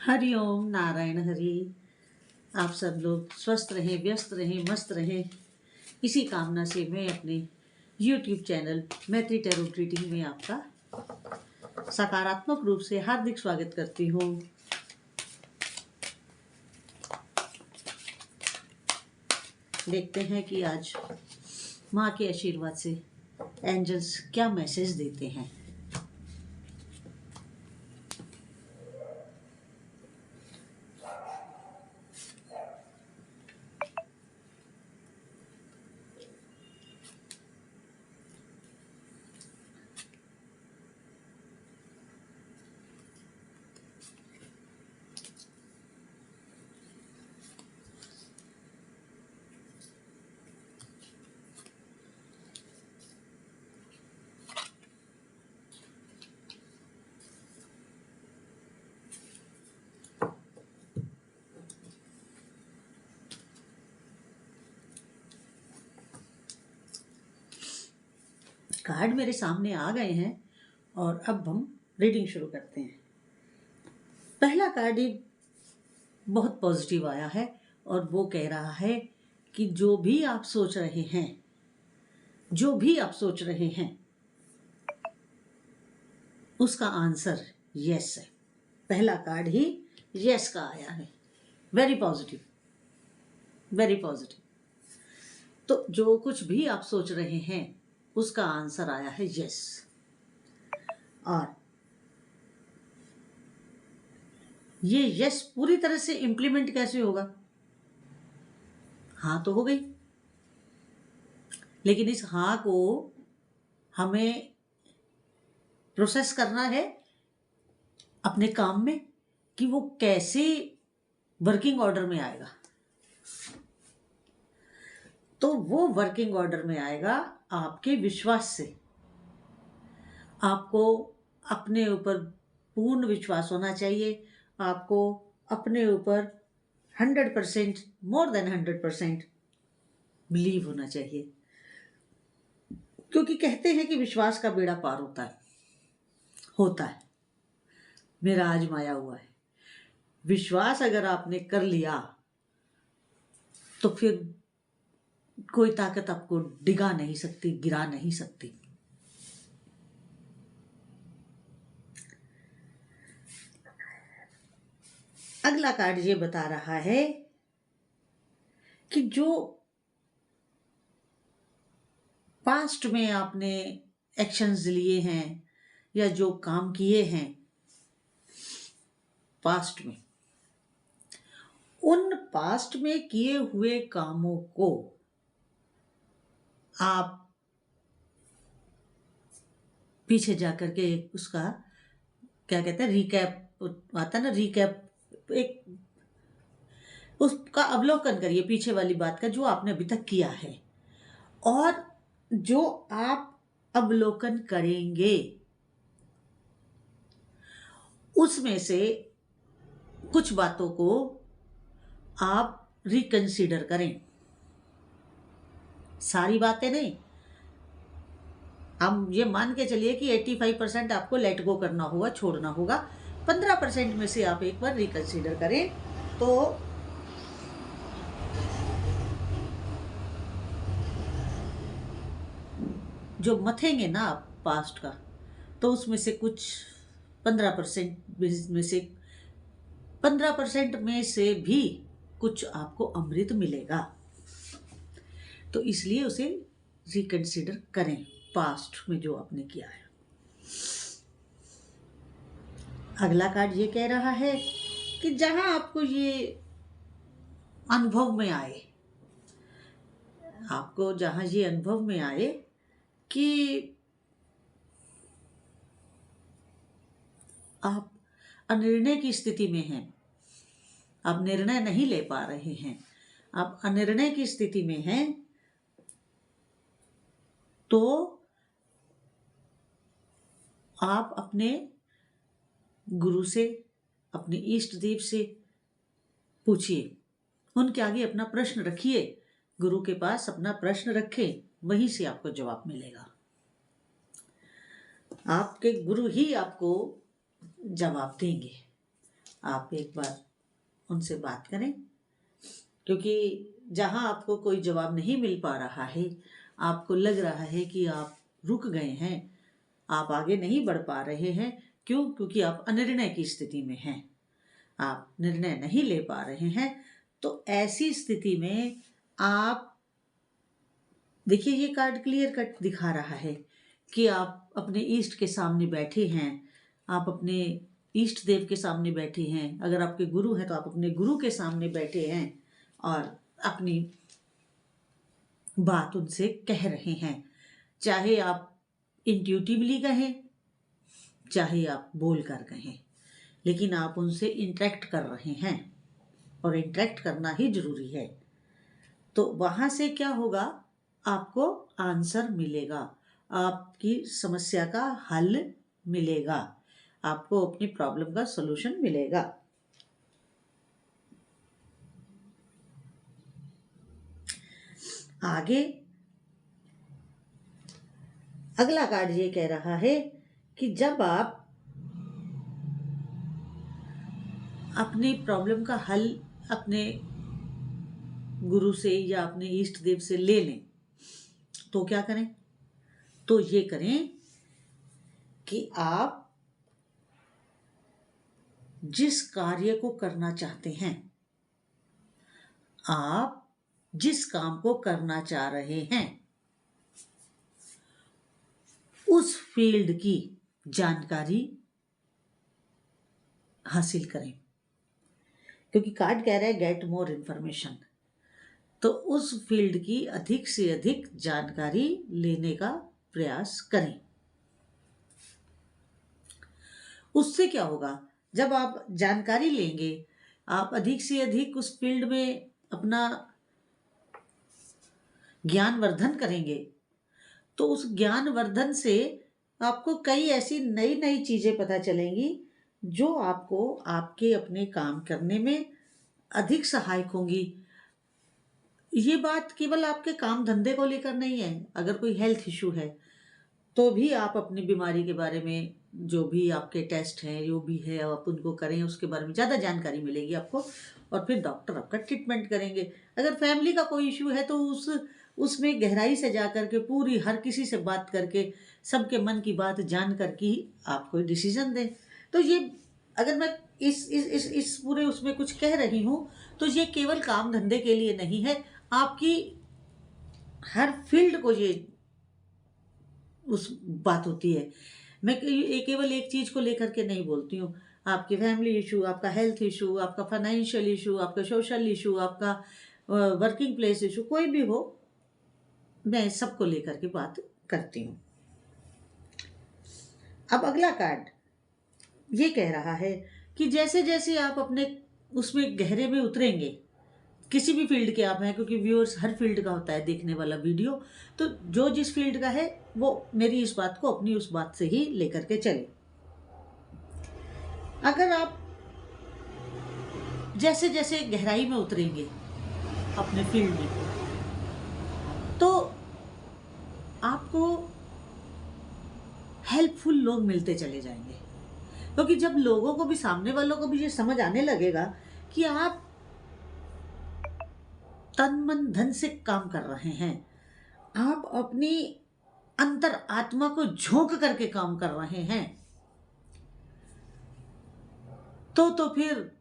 हरि ओम नारायण हरि। आप सब लोग स्वस्थ रहें, व्यस्त रहें, मस्त रहें, इसी कामना से मैं अपने YouTube चैनल मैत्री टैरो रीडिंग में आपका सकारात्मक रूप से हार्दिक स्वागत करती हूँ। देखते हैं कि आज माँ के आशीर्वाद से एंजल्स क्या मैसेज देते हैं। कार्ड मेरे सामने आ गए हैं और अब हम रीडिंग शुरू करते हैं। पहला कार्ड ही बहुत पॉजिटिव आया है और वो कह रहा है कि जो भी आप सोच रहे हैं उसका आंसर यस है। पहला कार्ड ही यस का आया है। Very positive, very positive. तो जो कुछ भी आप सोच रहे हैं उसका आंसर आया है यस। और ये यस पूरी तरह से इंप्लीमेंट कैसे होगा? हाँ तो हो गई, लेकिन इस हाँ को हमें प्रोसेस करना है अपने काम में कि वो कैसे वर्किंग ऑर्डर में आएगा। तो वो वर्किंग ऑर्डर में आएगा आपके विश्वास से। आपको अपने ऊपर पूर्ण विश्वास होना चाहिए। आपको अपने ऊपर 100%, मोर देन 100% बिलीव होना चाहिए, क्योंकि कहते हैं कि विश्वास का बेड़ा पार होता है। मेरा आजमाया हुआ है। विश्वास अगर आपने कर लिया तो फिर कोई ताकत आपको डिगा नहीं सकती, गिरा नहीं सकती। अगला कार्ड ये बता रहा है कि जो पास्ट में आपने एक्शंस लिए हैं या जो काम किए हैं पास्ट में, उन पास्ट में किए हुए कामों को आप पीछे जाकर के उसका क्या कहते हैं, रिकैप आता है ना, रिकैप, एक उसका अवलोकन करिए पीछे वाली बात का जो आपने अभी तक किया है। और जो आप अवलोकन करेंगे उसमें से कुछ बातों को आप रिकंसीडर करें। सारी बातें नहीं, हम ये मान के चलिए कि 85% आपको लेट गो करना होगा, छोड़ना होगा। 15% में से आप एक बार रिकंसीडर करें तो जो मथेंगे ना आप पास्ट का, तो उसमें से कुछ 15% में से 15% में से भी कुछ आपको अमृत मिलेगा। तो इसलिए उसे रिकंसीडर करें, पास्ट में जो आपने किया है। अगला कार्ड ये कह रहा है कि जहां आपको ये अनुभव में आए, आपको जहां ये अनुभव में आए कि आप अनिर्णय की स्थिति में हैं, आप निर्णय नहीं ले पा रहे हैं, आप अनिर्णय की स्थिति में हैं, तो आप अपने गुरु से, अपने इष्ट देव से पूछिए, उनके आगे अपना प्रश्न रखिए। गुरु के पास अपना प्रश्न रखें, वहीं से आपको जवाब मिलेगा। आपके गुरु ही आपको जवाब देंगे। आप एक बार उनसे बात करें, क्योंकि जहाँ आपको कोई जवाब नहीं मिल पा रहा है, आपको लग रहा है कि आप रुक गए हैं, आप आगे नहीं बढ़ पा रहे हैं। क्यों? क्योंकि आप अनिर्णय की स्थिति में हैं, आप निर्णय नहीं ले पा रहे हैं। तो ऐसी स्थिति में आप देखिए, ये कार्ड क्लियर कट दिखा रहा है कि आप अपने इष्ट के सामने बैठे हैं, आप अपने इष्ट देव के सामने बैठे हैं। अगर आपके गुरु हैं तो आप अपने गुरु के सामने बैठे हैं और अपनी बात उनसे कह रहे हैं। चाहे आप इंट्यूटिवली कहें, चाहे आप बोल कर कहें, लेकिन आप उनसे इंटरेक्ट कर रहे हैं और इंटरेक्ट करना ही जरूरी है। तो वहां से क्या होगा, आपको आंसर मिलेगा, आपकी समस्या का हल मिलेगा, आपको अपनी प्रॉब्लम का सॉल्यूशन मिलेगा। आगे अगला कार्ड ये कह रहा है कि जब आप अपनी प्रॉब्लम का हल अपने गुरु से या अपने इष्ट देव से ले लें, तो क्या करें? तो ये करें कि आप जिस कार्य को करना चाहते हैं, आप जिस काम को करना चाह रहे हैं, उस फील्ड की जानकारी हासिल करें। क्योंकि कार्ड कह रहा है गेट मोर इंफॉर्मेशन, तो उस फील्ड की अधिक से अधिक जानकारी लेने का प्रयास करें। उससे क्या होगा, जब आप जानकारी लेंगे, आप अधिक से अधिक उस फील्ड में अपना ज्ञान वर्धन करेंगे, तो उस ज्ञान वर्धन से आपको कई ऐसी नई नई चीजें पता चलेंगी जो आपको आपके अपने काम करने में अधिक सहायक होंगी। ये बात केवल आपके काम धंधे को लेकर नहीं है। अगर कोई हेल्थ इशू है तो भी आप अपनी बीमारी के बारे में, जो भी आपके टेस्ट हैं, जो भी है, आप उनको करें, उसके बारे में ज़्यादा जानकारी मिलेगी आपको, और फिर डॉक्टर आपका ट्रीटमेंट करेंगे। अगर फैमिली का कोई इशू है तो उसमें गहराई से जा करके पूरी हर किसी से बात करके सबके मन की बात जान कर के आप कोई डिसीजन दें। तो ये, अगर मैं इस पूरे उसमें कुछ कह रही हूँ तो ये केवल काम धंधे के लिए नहीं है, आपकी हर फील्ड को ये उस बात होती है। मैं केवल एक चीज को लेकर के नहीं बोलती हूँ। आपकी फैमिली इशू, आपका हेल्थ इशू, आपका फाइनेंशियल इशू, आपका सोशल इशू, आपका वर्किंग प्लेस इशू, कोई भी हो, मैं सबको लेकर के बात करती हूँ। अब अगला कार्ड ये कह रहा है कि जैसे जैसे आप अपने उसमें गहरे में उतरेंगे, किसी भी फील्ड के आप हैं, क्योंकि व्यूअर्स हर फील्ड का होता है देखने वाला वीडियो, तो जो जिस फील्ड का है वो मेरी इस बात को अपनी उस बात से ही लेकर के चले। अगर आप जैसे जैसे गहराई में उतरेंगे अपने फील्ड में, तो आपको हेल्पफुल लोग मिलते चले जाएंगे। क्योंकि जब लोगों को भी, सामने वालों को भी ये समझ आने लगेगा कि आप तन मन धन से काम कर रहे हैं, आप अपनी अंतर आत्मा को झोंक करके काम कर रहे हैं, तो फिर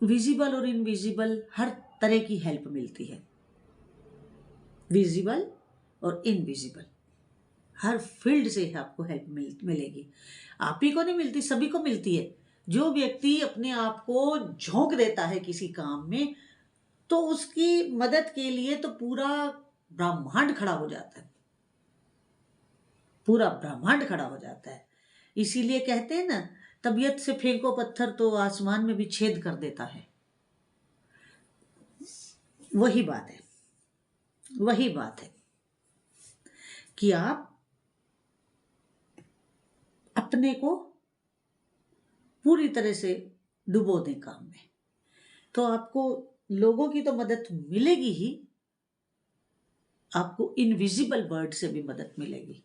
विजिबल और इनविजिबल हर तरह की हेल्प मिलती है। विजिबल और इनविजिबल हर फील्ड से आपको हेल्प मिलेगी। आप ही को नहीं मिलती, सभी को मिलती है। जो व्यक्ति अपने आप को झोंक देता है किसी काम में, तो उसकी मदद के लिए तो पूरा ब्रह्मांड खड़ा हो जाता है, पूरा ब्रह्मांड खड़ा हो जाता है। इसीलिए कहते हैं ना, तबीयत से फेंको पत्थर तो आसमान में भी छेद कर देता है। वही बात है, वही बात है कि आप अपने को पूरी तरह से डुबो दें काम में, तो आपको लोगों की तो मदद मिलेगी ही, आपको इनविजिबल वर्ड से भी मदद मिलेगी।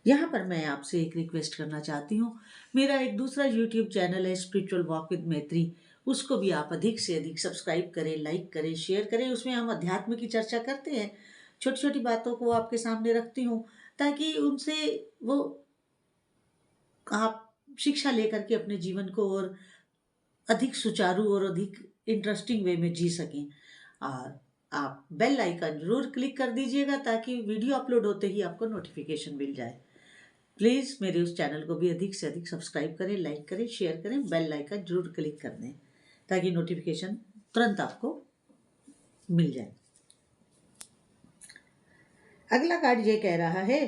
यहाँ पर मैं आपसे एक रिक्वेस्ट करना चाहती हूँ। मेरा एक दूसरा यूट्यूब चैनल है स्पिरिचुअल वॉक विद मैत्री, उसको भी आप अधिक से अधिक सब्सक्राइब करें, लाइक करें, शेयर करें। उसमें हम अध्यात्म की चर्चा करते हैं, छोटी छोटी बातों को आपके सामने रखती हूँ ताकि उनसे वो आप शिक्षा लेकर के अपने जीवन को और अधिक सुचारू और अधिक इंटरेस्टिंग वे में जी सकें। और आप बेल आइकन जरूर क्लिक कर दीजिएगा ताकि वीडियो अपलोड होते ही आपको नोटिफिकेशन मिल जाए। प्लीज़ मेरे उस चैनल को भी अधिक से अधिक सब्सक्राइब करें, लाइक करें, शेयर करें, बेल आइकन जरूर क्लिक कर दें ताकि नोटिफिकेशन तुरंत आपको मिल जाए। अगला कार्ड ये कह रहा है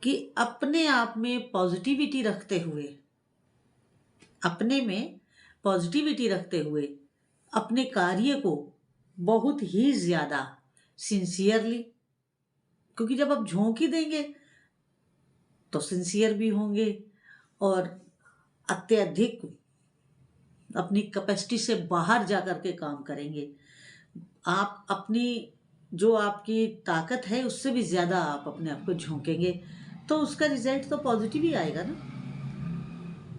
कि अपने आप में पॉजिटिविटी रखते हुए, अपने में पॉजिटिविटी रखते हुए अपने कार्य को बहुत ही ज़्यादा सिंसियरली, क्योंकि जब आप झोंक ही देंगे तो सिंसियर भी होंगे और अत्यधिक अपनी कैपेसिटी से बाहर जा कर के काम करेंगे। आप अपनी जो आपकी ताकत है उससे भी ज़्यादा आप अपने आप को झोंकेंगे तो उसका रिजल्ट तो पॉजिटिव ही आएगा ना,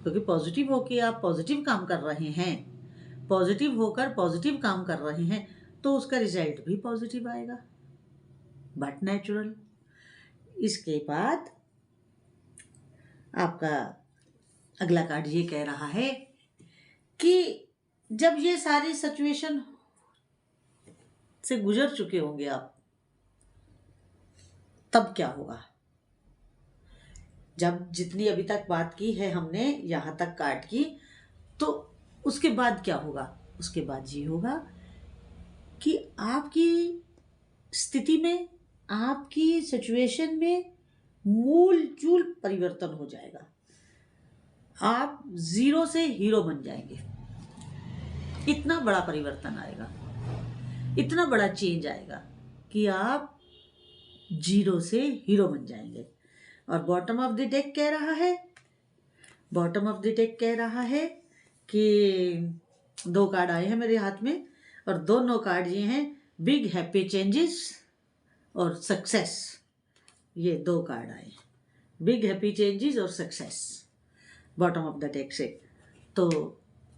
क्योंकि पॉजिटिव होकर आप पॉजिटिव काम कर रहे हैं, पॉजिटिव होकर पॉजिटिव काम कर रहे हैं तो उसका रिजल्ट भी पॉजिटिव आएगा, बट नेचुरल। इसके बाद आपका अगला कार्ड ये कह रहा है कि जब ये सारी सिचुएशन से गुजर चुके होंगे आप, तब क्या होगा। जब जितनी अभी तक बात की है हमने यहाँ तक कार्ड की, तो उसके बाद क्या होगा। उसके बाद ये होगा कि आपकी स्थिति में, आपकी सिचुएशन में मूल चूल परिवर्तन हो जाएगा। आप जीरो से हीरो बन जाएंगे। इतना बड़ा परिवर्तन आएगा, इतना बड़ा चेंज आएगा कि आप जीरो से हीरो बन जाएंगे। और बॉटम ऑफ द डेक कह रहा है, बॉटम ऑफ द डेक कह रहा है कि दो कार्ड आए हैं मेरे हाथ में और दोनों कार्ड ये हैं बिग हैप्पी चेंजेस और सक्सेस। ये दो कार्ड आए, बिग हैप्पी चेंजेस और success bottom of the deck से। तो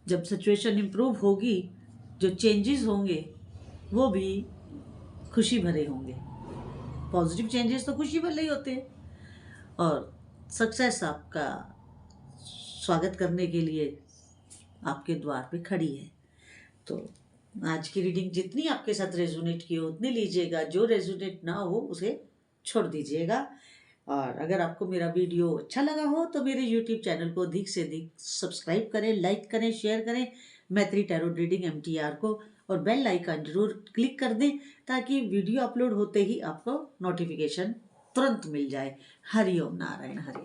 जब सिचुएशन इम्प्रूव होगी, जो चेंजेस होंगे वो भी खुशी भरे होंगे। पॉजिटिव चेंजेस तो खुशी भरे ही होते हैं और सक्सेस आपका स्वागत करने के लिए आपके द्वार पे खड़ी है। तो आज की रीडिंग जितनी आपके साथ रेजोनेट की हो उतनी लीजिएगा, जो रेजोनेट ना हो उसे छोड़ दीजिएगा। और अगर आपको मेरा वीडियो अच्छा लगा हो तो मेरे यूट्यूब चैनल को अधिक से अधिक सब्सक्राइब करें, लाइक करें, शेयर करें मैत्री टैरो रीडिंग MTR को, और बेल आइकन जरूर क्लिक कर दें ताकि वीडियो अपलोड होते ही आपको नोटिफिकेशन तुरंत मिल जाए। हरि ओम नारायण हरि।